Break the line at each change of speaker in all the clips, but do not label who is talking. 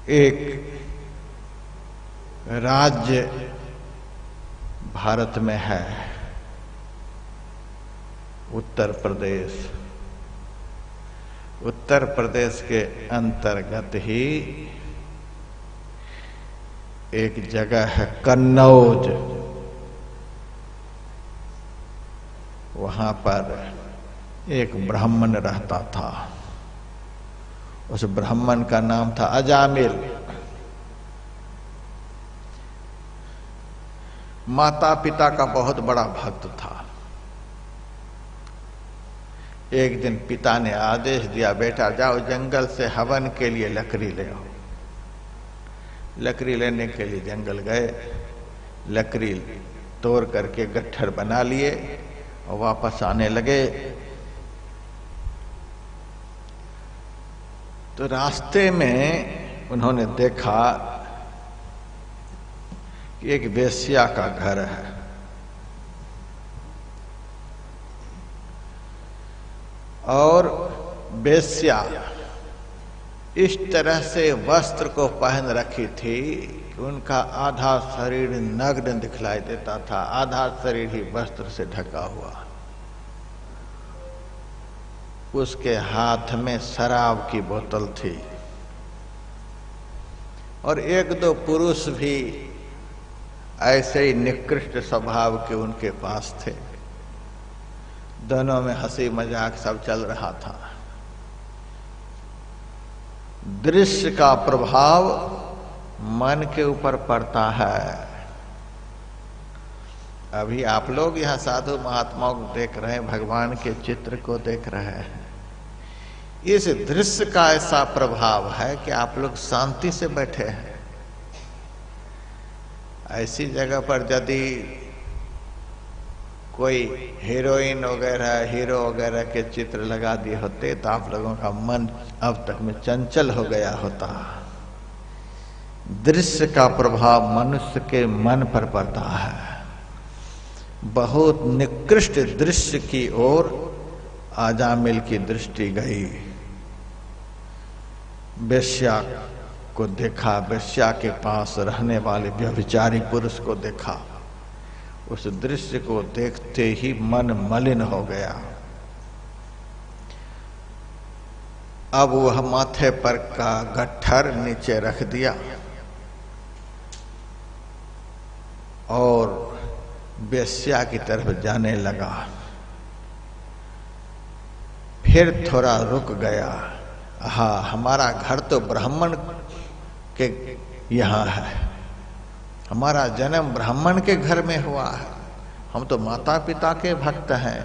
एक राज्य भारत में है, उत्तर प्रदेश। उत्तर प्रदेश के अंतर्गत ही एक जगह है कन्नौज। वहां पर एक ब्राह्मण रहता था। उस ब्राह्मण का नाम था अजामिल। माता पिता का बहुत बड़ा भक्त था। एक दिन पिता ने आदेश दिया, बेटा जाओ जंगल से हवन के लिए लकड़ी ले आओ। लकड़ी लेने के लिए जंगल गए, लकड़ी तोड़ करके गट्ठर बना लिए और वापस आने लगे। तो रास्ते में उन्होंने देखा कि एक वेश्या का घर है। और वेश्या इस तरह से वस्त्र को पहन रखी थी कि उनका आधा शरीर नग्न दिखलाई देता था, आधा शरीर ही वस्त्र से ढका हुआ। उसके हाथ में शराब की बोतल थी और एक दो पुरुष भी ऐसे ही निकृष्ट स्वभाव के उनके पास थे। दोनों में हंसी मजाक सब चल रहा था। दृश्य का प्रभाव मन के ऊपर पड़ता है। अभी आप लोग यहाँ साधु महात्माओं को देख रहे हैं, भगवान के चित्र को देख रहे हैं। इस दृश्य का ऐसा प्रभाव है कि आप लोग शांति से बैठे हैं। ऐसी जगह पर यदि कोई हीरोइन वगैरह हीरो वगैरह के चित्र लगा दिए होते तो आप लोगों का मन अब तक में चंचल हो गया होता। दृश्य का प्रभाव मनुष्य के मन पर पड़ता है। बहुत निकृष्ट दृश्य की ओर अजामिल की दृष्टि गई। वेश्या को देखा, वेश्या के पास रहने वाले व्यभिचारी पुरुष को देखा। उस दृश्य को देखते ही मन मलिन हो गया। अब वह माथे पर का गट्ठर नीचे रख दिया और वेश्या की तरफ जाने लगा। फिर थोड़ा रुक गया। हाँ, हमारा घर तो ब्राह्मण के यहाँ है, हमारा जन्म ब्राह्मण के घर में हुआ है। हम तो माता पिता के भक्त हैं,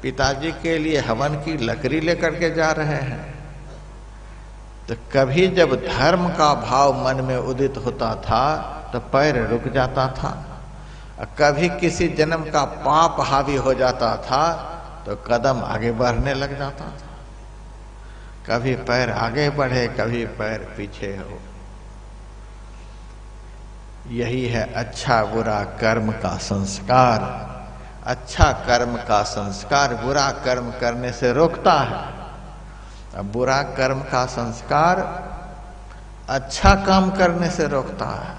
पिताजी के लिए हवन की लकड़ी लेकर के जा रहे हैं। तो कभी जब धर्म का भाव मन में उदित होता था तो पैर रुक जाता था, और कभी किसी जन्म का पाप हावी हो जाता था तो कदम आगे बढ़ने लग जाता था। कभी पैर आगे बढ़े, कभी पैर पीछे हो। यही है अच्छा बुरा कर्म का संस्कार। अच्छा कर्म का संस्कार बुरा कर्म करने से रोकता है, अब बुरा कर्म का संस्कार अच्छा काम करने से रोकता है।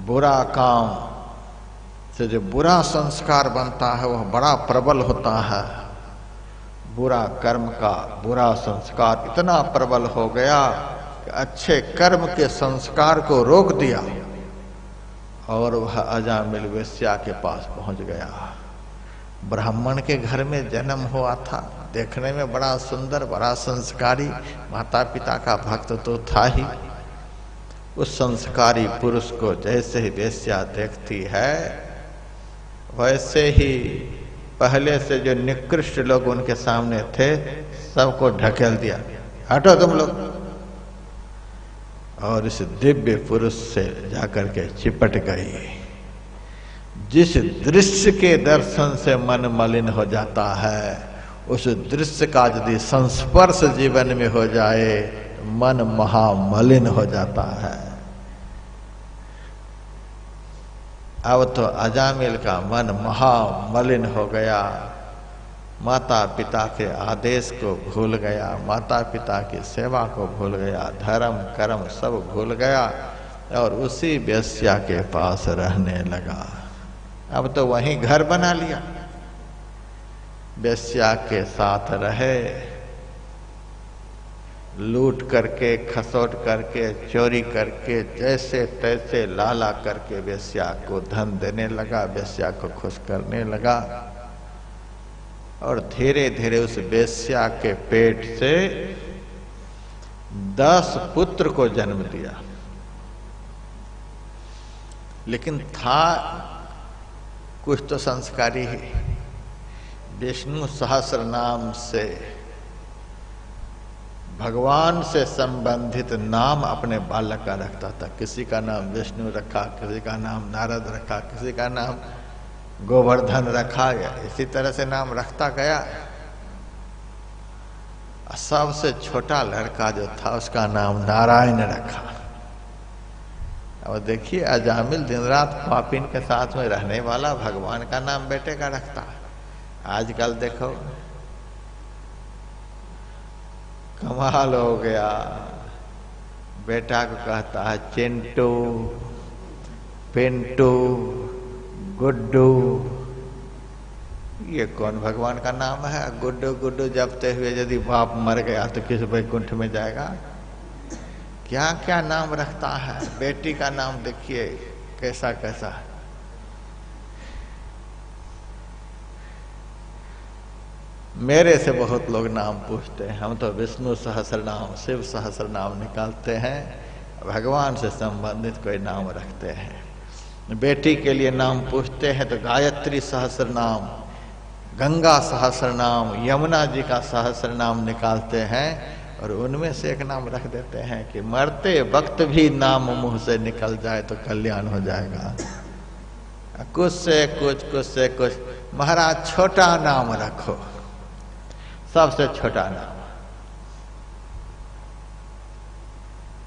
बुरा काम से जो बुरा संस्कार बनता है वह बड़ा प्रबल होता है। बुरा कर्म का बुरा संस्कार इतना प्रबल हो गया कि अच्छे कर्म के संस्कार को रोक दिया और वह अजामिल वेश्या के पास पहुंच गया। ब्राह्मण के घर में जन्म हुआ था, देखने में बड़ा सुंदर, बड़ा संस्कारी, माता पिता का भक्त तो था ही। उस संस्कारी पुरुष को जैसे ही वेश्या देखती है वैसे ही पहले से जो निकृष्ट लोग उनके सामने थे सबको ढकेल दिया, हटो तुम लोग। और इस दिव्य पुरुष से जाकर के चिपट गई। जिस दृश्य के दर्शन से मन मलिन हो जाता है, उस दृश्य का यदि संस्पर्श जीवन में हो जाए तो मन महामलिन हो जाता है। अब तो अजामिल का मन महामलिन हो गया। माता पिता के आदेश को भूल गया, माता पिता की सेवा को भूल गया, धर्म कर्म सब भूल गया और उसी वेश्या के पास रहने लगा। अब तो वहीं घर बना लिया, वेश्या के साथ रहे, लूट करके, खसोट करके, चोरी करके, जैसे तैसे लाला करके वेश्या को धन देने लगा, वेश्या को खुश करने लगा और धीरे धीरे उस वेश्या के पेट से 10 पुत्र को जन्म दिया। लेकिन था कुछ तो संस्कारी ही। विष्णु सहस्र नाम से, भगवान से संबंधित नाम अपने बालक का रखता था। किसी का नाम विष्णु रखा, किसी का नाम नारद रखा, किसी का नाम गोवर्धन रखा, या इसी तरह से नाम रखता गया। सबसे छोटा लड़का जो था उसका नाम नारायण रखा। अब देखिए, अजामिल दिन रात पापिन के साथ में रहने वाला भगवान का नाम बेटे का रखता। आजकल देखो कमाल हो गया, बेटा को कहता है चिंटू, पिंटू, गुड्डू। ये कौन भगवान का नाम है? गुड्डू गुड्डू जपते हुए यदि बाप मर गया तो किस वैकुंठ में जाएगा? क्या क्या नाम रखता है। बेटी का नाम देखिए कैसा कैसा। मेरे से बहुत लोग नाम पूछते हैं, हम तो विष्णु सहस्र नाम, शिव सहस्र नाम निकालते हैं, भगवान से संबंधित कोई नाम रखते हैं। बेटी के लिए नाम पूछते हैं तो गायत्री सहस्र नाम, गंगा सहस्र नाम, यमुना जी का सहस्र नाम निकालते हैं और उनमें से एक नाम रख देते हैं कि मरते वक्त भी नाम मुंह से निकल जाए तो कल्याण हो जाएगा। कुछ से कुछ, कुछ से कुछ। महाराज छोटा नाम रखो, सबसे छोटा नाम।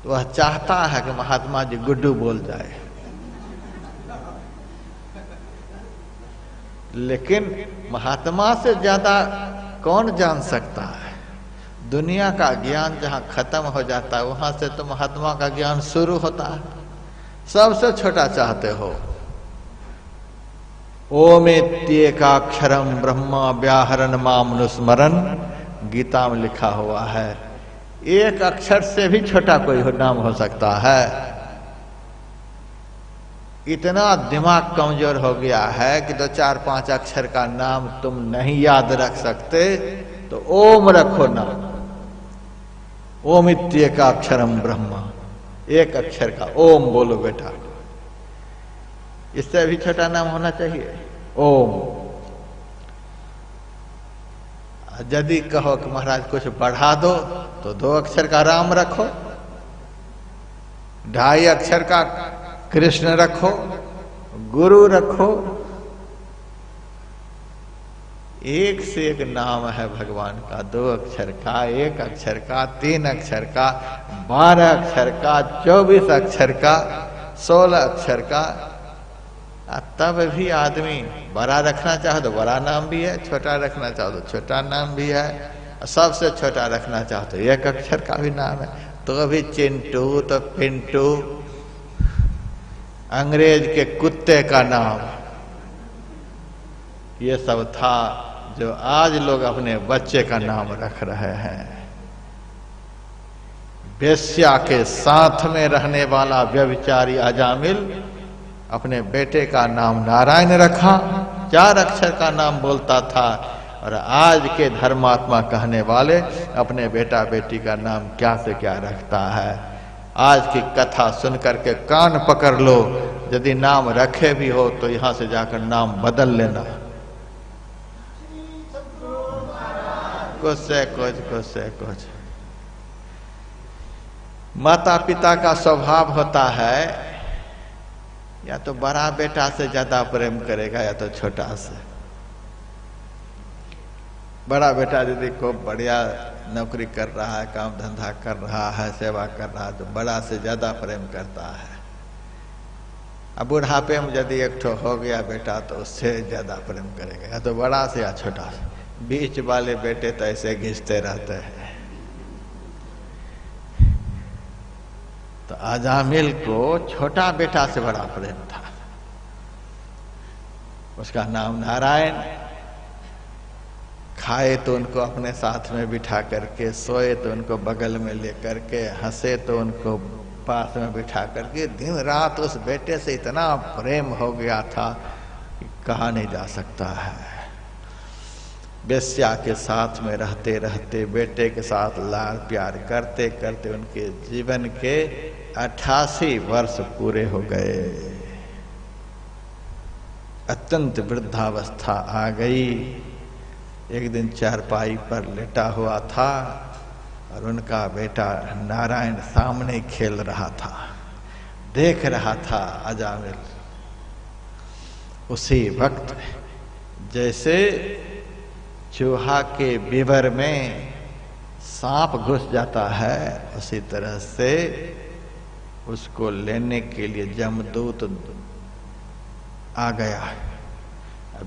तो वह चाहता है कि महात्मा जी गुड्डू बोल जाए, लेकिन महात्मा से ज्यादा कौन जान सकता है? दुनिया का ज्ञान जहां खत्म हो जाता है वहां से तो महात्मा का ज्ञान शुरू होता है। सबसे छोटा चाहते हो। ओमेत्येकाक्षरम ब्रह्मा व्याहरण मामनुस्मरण, गीता में लिखा हुआ है। एक अक्षर से भी छोटा कोई नाम हो सकता है। इतना दिमाग कमजोर हो गया है कि 2-4-5 अक्षर का नाम तुम नहीं याद रख सकते तो ओम रखो नाम। ओमित्येकाक्षरम ब्रह्मा, एक अक्षर का ओम बोलो बेटा। इससे भी छोटा नाम होना चाहिए ओम। यदि कहो कि महाराज कुछ बढ़ा दो तो 2 अक्षर का राम रखो, 2.5 अक्षर का कृष्ण रखो, गुरु रखो। एक से एक नाम है भगवान का, 2 अक्षर का, 1 अक्षर का, 3 अक्षर का, 12 अक्षर का, 24 अक्षर का, 16 अक्षर का। तब भी आदमी बड़ा रखना चाहो तो बड़ा नाम भी है, छोटा रखना चाहो तो छोटा नाम भी है, सबसे छोटा रखना चाहो तो 1 अक्षर का भी नाम है। तो अभी चिंटू तो पिंटू, अंग्रेज के कुत्ते का नाम, ये सब था जो आज लोग अपने बच्चे का नाम रख रहे हैं। वेश्या के साथ में रहने वाला व्यभिचारी अजामिल अपने बेटे का नाम नारायण रखा, 4 अक्षर का नाम बोलता था। और आज के धर्मात्मा कहने वाले अपने बेटा बेटी का नाम क्या से क्या रखता है। आज की कथा सुन करके कान पकड़ लो, यदि नाम रखे भी हो तो यहां से जाकर नाम बदल लेना। कुछ से कुछ, कुछ से कुछ। माता पिता का स्वभाव होता है या तो बड़ा बेटा से ज्यादा प्रेम करेगा या तो छोटा से। बड़ा बेटा यदि को बढ़िया नौकरी कर रहा है, काम धंधा कर रहा है, सेवा कर रहा है तो बड़ा से ज्यादा प्रेम करता है। अब बुढ़ापे में यदि एक ठो हो गया बेटा तो उससे ज्यादा प्रेम करेगा, या तो बड़ा से या छोटा से। बीच वाले बेटे तो ऐसे घिसते रहते हैं। तो अजामिल को छोटा बेटा से बड़ा प्रेम था। उसका नाम नारायण। खाए तो उनको अपने साथ में बिठा करके, सोए तो उनको बगल में लेकर के, हंसे तो उनको पास में बिठा करके, दिन रात उस बेटे से इतना प्रेम हो गया था कि कहा नहीं जा सकता है। बेस्या के साथ में रहते रहते, बेटे के साथ लाड़ प्यार करते करते उनके जीवन के 88 वर्ष पूरे हो गए। अत्यंत वृद्धावस्था आ गई। एक दिन चारपाई पर लेटा हुआ था और उनका बेटा नारायण सामने खेल रहा था, देख रहा था अजामिल। उसी वक्त जैसे चूहा के विवर में सांप घुस जाता है, उसी तरह से उसको लेने के लिए जमदूत आ गया,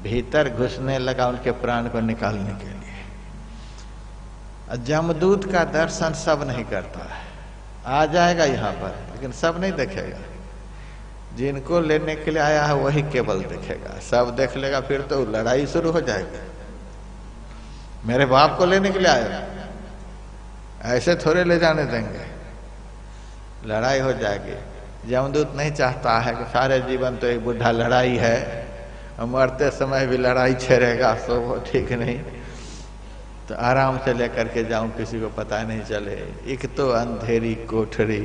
भीतर घुसने लगा उनके प्राण को निकालने के लिए। जमदूत का दर्शन सब नहीं करता है। आ जाएगा यहाँ पर, लेकिन सब नहीं देखेगा। जिनको लेने के लिए आया है वही केवल देखेगा। सब देख लेगा फिर तो लड़ाई शुरू हो जाएगी। मेरे बाप को लेने के लिए आया, ऐसे थोड़े ले जाने देंगे, लड़ाई हो जाएगी। जमदूत नहीं चाहता है कि सारे जीवन तो एक बुढ़ा लड़ाई है, मरते समय भी लड़ाई छेड़ेगा, सो वो ठीक नहीं। तो आराम से लेकर के जाऊं, किसी को पता नहीं चले। एक तो अंधेरी कोठरी,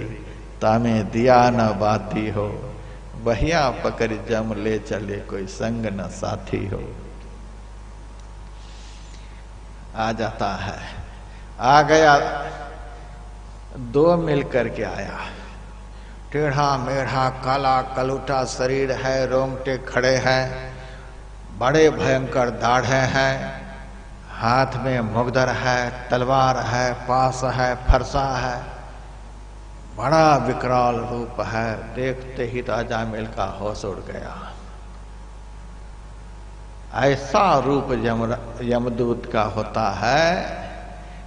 तामे दिया न बाती हो, बहिया पकड़ जम ले चले, कोई संग न साथी हो। आ जाता है, आ गया, दो मिल करके आया। टेढ़ा मेढ़ा काला कलूटा शरीर है, रोंगटे खड़े हैं, बड़े भयंकर दाढ़े हैं, हाथ में मुगदर है, तलवार है, पास है, फरसा है, बड़ा विकराल रूप है। देखते ही तो अजामिल का होश उड़ गया। ऐसा रूप यमदूत का होता है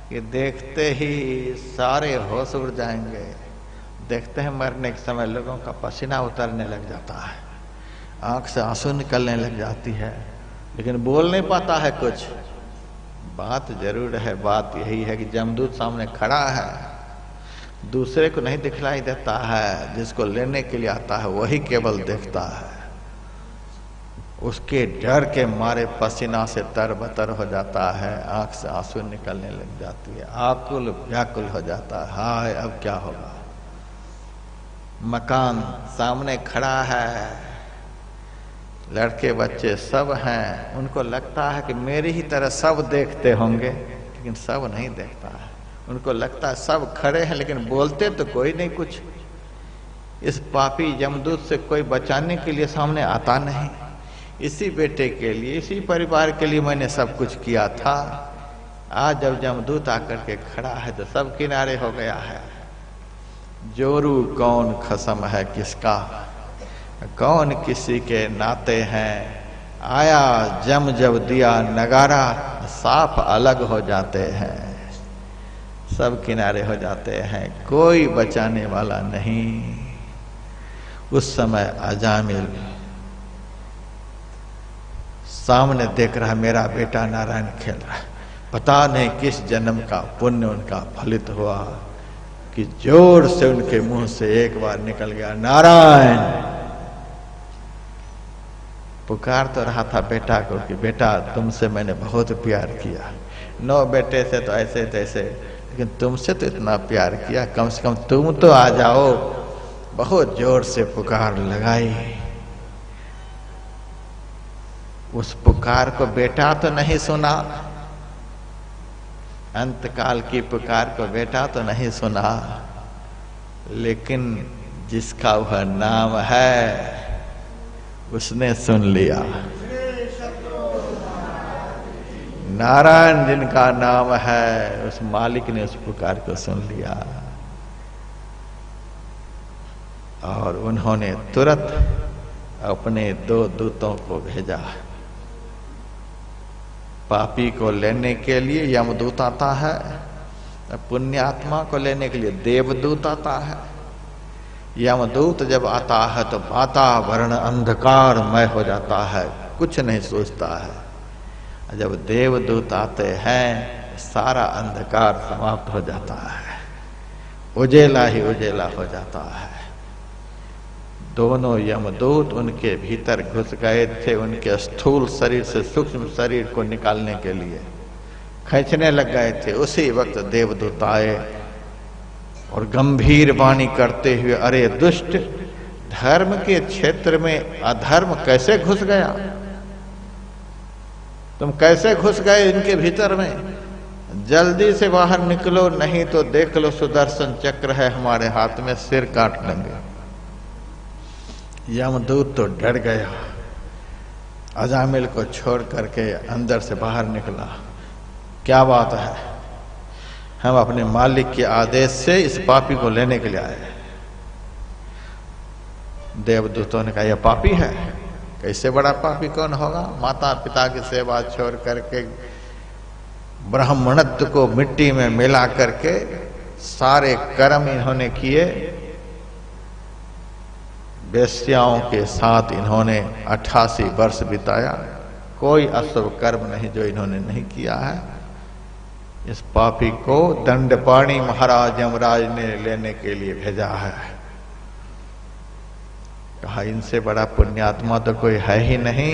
कि देखते ही सारे होश उड़ जाएंगे। देखते हैं मरने के समय लोगों का पसीना उतरने लग जाता है, आंख से आंसू निकलने लग जाती है, लेकिन बोल नहीं पाता है कुछ। बात जरूर है, बात यही है कि जमदूत सामने खड़ा है, दूसरे को नहीं दिखलाई देता है, जिसको लेने के लिए आता है वही केवल देखता है। उसके डर के मारे पसीना से तरबतर हो जाता है, आंख से आंसू निकलने लग जाती है, आकुल व्याकुल हो जाता है। हाय अब क्या होगा। मकान सामने खड़ा है, लड़के बच्चे सब हैं, उनको लगता है कि मेरी ही तरह सब देखते होंगे, लेकिन सब नहीं देखता है। उनको लगता है सब खड़े हैं, लेकिन बोलते तो कोई नहीं कुछ। इस पापी यमदूत से कोई बचाने के लिए सामने आता नहीं। इसी बेटे के लिए, इसी परिवार के लिए मैंने सब कुछ किया था। आज जब यमदूत आकर के खड़ा है तो सब किनारे हो गया है। जोरू कौन खसम है किसका, कौन किसी के नाते हैं, आया जम जब दिया नगारा, साफ अलग हो जाते हैं, सब किनारे हो जाते हैं, कोई बचाने वाला नहीं। उस समय अजामिल सामने देख रहा, मेरा बेटा नारायण खेल रहा है। पता नहीं किस जन्म का पुण्य उनका फलित हुआ कि जोर से उनके मुंह से एक बार निकल गया, नारायण। पुकार तो रहा था बेटा को कि बेटा तुमसे मैंने बहुत प्यार किया, 9 बेटे से तो ऐसे तैसे, लेकिन तुमसे तो इतना प्यार किया, कम से कम तुम तो आ जाओ। बहुत जोर से पुकार लगाई। उस पुकार को बेटा तो नहीं सुना, अंतकाल की पुकार को बेटा तो नहीं सुना, लेकिन जिसका वह नाम है उसने सुन लिया। नारायण जिनका नाम है, उस मालिक ने उस पुकार को सुन लिया और उन्होंने तुरंत अपने 2 दूतों को भेजा। पापी को लेने के लिए यमदूत आता है, पुण्यात्मा को लेने के लिए देवदूत आता है। यमदूत जब आता है तो वातावरण अंधकारमय हो जाता है, कुछ नहीं सोचता है। जब देवदूत आते हैं सारा अंधकार समाप्त हो जाता है, उजेला ही उजेला हो जाता है। दोनों यमदूत उनके भीतर घुस गए थे, उनके स्थूल शरीर से सूक्ष्म शरीर को निकालने के लिए खींचने लग गए थे। उसी वक्त देवदूत आए और गंभीर वाणी करते हुए, अरे दुष्ट, धर्म के क्षेत्र में अधर्म कैसे घुस गया? तुम कैसे घुस गए इनके भीतर में? जल्दी से बाहर निकलो, नहीं तो देख लो सुदर्शन चक्र है हमारे हाथ में, सिर काट लेंगे। यमदूत तो डर गया, अजामिल को छोड़ करके अंदर से बाहर निकला। क्या बात है? हम अपने मालिक के आदेश से इस पापी को लेने के लिए आए। देवदूतों ने कहा यह पापी है। कैसे बड़ा पापी कौन होगा? माता पिता की सेवा छोड़ करके, ब्राह्मणत्व को मिट्टी में मिला करके सारे कर्म इन्होंने किए। वेश्याओं के साथ इन्होंने 88 वर्ष बिताया। कोई अशुभ कर्म नहीं जो इन्होंने नहीं किया है। इस पापी को दंडपाणी महाराज यमराज ने लेने के लिए भेजा है। कहा इनसे बड़ा पुण्यात्मा तो कोई है ही नहीं।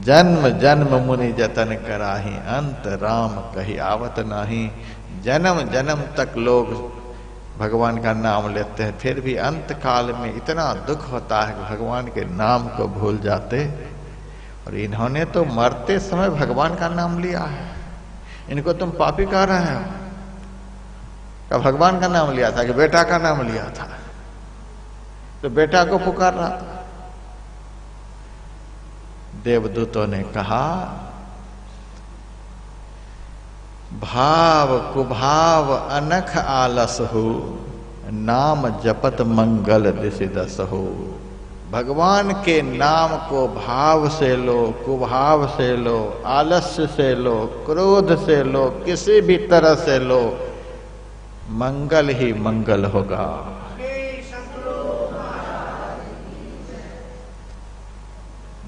जन्म जन्म मुनि जतन कराही, अंत राम कही आवत नाही। जन्म जन्म तक लोग भगवान का नाम लेते हैं, फिर भी अंत काल में इतना दुख होता है कि भगवान के नाम को भूल जाते। और इन्होंने तो मरते समय भगवान का नाम लिया है। इनको तुम पापी कह रहे हो? क्या भगवान का नाम लिया था कि बेटा का नाम लिया था? तो बेटा को पुकार रहा था। देवदूतों ने कहा भाव कुभाव अनख आलस हो, नाम जपत मंगल दिशि दस हो। भगवान के नाम को भाव से लो, कुभाव से लो, आलस्य से लो, क्रोध से लो, किसी भी तरह से लो, मंगल ही मंगल होगा।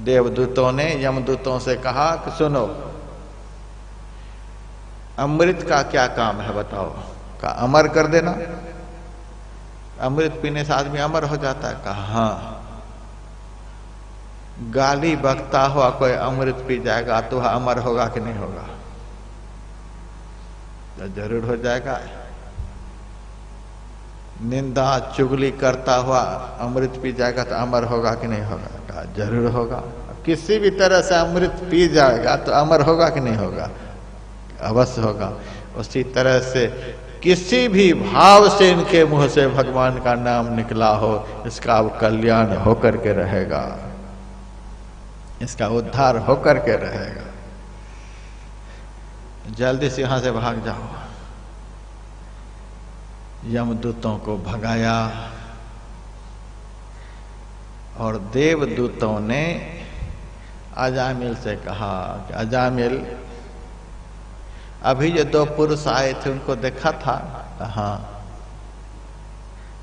देवदूतों ने यमदूतों से कहा कि सुनो, अमृत का क्या काम है बताओ? का अमर कर देना। अमृत पीने से आदमी अमर हो जाता है। कहा हाँ। गाली बकता हुआ कोई अमृत पी जाएगा तो वह अमर होगा कि नहीं होगा? तो जरूर हो जाएगा। निंदा चुगली करता हुआ अमृत पी जाएगा तो अमर होगा कि नहीं होगा? कहा जरूर होगा। किसी भी तरह से अमृत पी जाएगा तो अमर होगा कि नहीं होगा? अवश्य होगा। उसी तरह से किसी भी भाव से इनके मुंह से भगवान का नाम निकला हो, इसका अब कल्याण होकर के रहेगा, इसका उद्धार होकर के रहेगा। जल्दी से यहां से भाग जाओ। यमदूतों को भगाया और देवदूतों ने अजामिल से कहा कि अजामिल, अभी जो 2 पुरुष आए थे उनको देखा था? हाँ।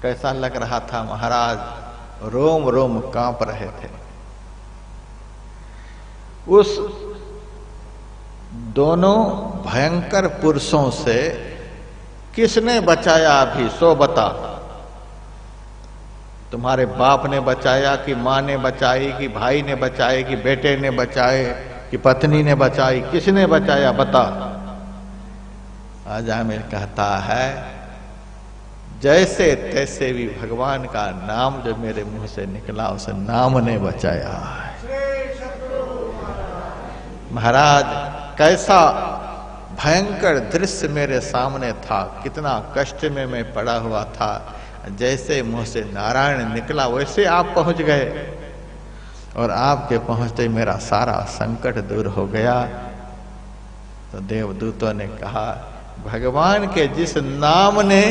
कैसा लग रहा था महाराज? रोम रोम कांप रहे थे। उस दोनों भयंकर पुरुषों से किसने बचाया अभी सो बता। तुम्हारे बाप ने बचाया कि माँ ने बचाई कि भाई ने बचाए कि बेटे ने बचाए कि पत्नी ने बचाई? किसने बचाया बता। अजामिल कहता है जैसे तैसे भी भगवान का नाम जो मेरे मुंह से निकला उस नाम ने बचाया। महाराज कैसा भयंकर दृश्य मेरे सामने था, कितना कष्ट में मैं पड़ा हुआ था। जैसे मुंह से नारायण निकला वैसे आप पहुंच गए और आपके पहुंचते मेरा सारा संकट दूर हो गया। तो देवदूतों ने कहा भगवान के जिस नाम ने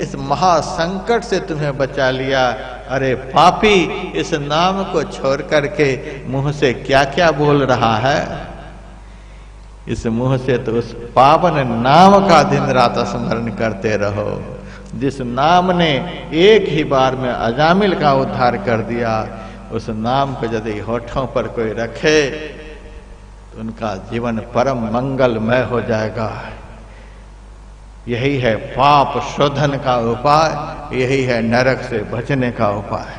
इस महासंकट से तुम्हें बचा लिया, अरे पापी, इस नाम को छोड़ करके मुंह से क्या क्या बोल रहा है? इस मुंह से तो उस पावन नाम का दिन रात स्मरण करते रहो, जिस नाम ने एक ही बार में अजामिल का उद्धार कर दिया। उस नाम को यदि होठों पर कोई रखे तो उनका जीवन परम मंगलमय हो जाएगा। यही है पाप शोधन का उपाय, यही है नरक से बचने का उपाय।